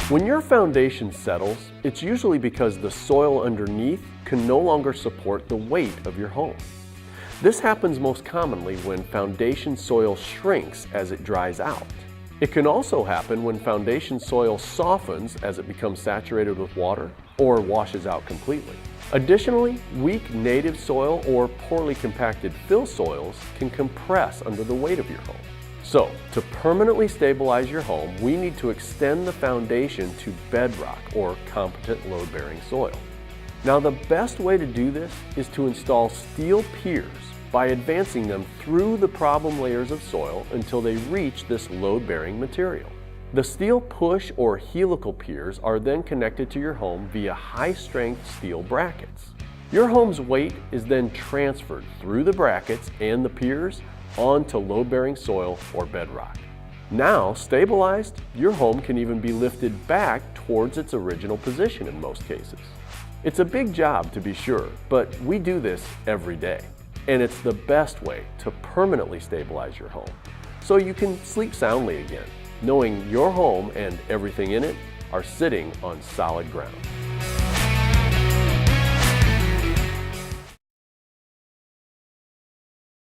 When your foundation settles, it's usually because the soil underneath can no longer support the weight of your home. This happens most commonly when foundation soil shrinks as it dries out. It can also happen when foundation soil softens as it becomes saturated with water or washes out completely. Additionally, weak native soil or poorly compacted fill soils can compress under the weight of your home. So, to permanently stabilize your home, we need to extend the foundation to bedrock or competent load-bearing soil. Now, the best way to do this is to install steel piers by advancing them through the problem layers of soil until they reach this load-bearing material. The steel push or helical piers are then connected to your home via high-strength steel brackets. Your home's weight is then transferred through the brackets and the piers onto load-bearing soil or bedrock. Now, stabilized, your home can even be lifted back towards its original position in most cases. It's a big job to be sure, but we do this every day. And it's the best way to permanently stabilize your home, so you can sleep soundly again, knowing your home and everything in it are sitting on solid ground.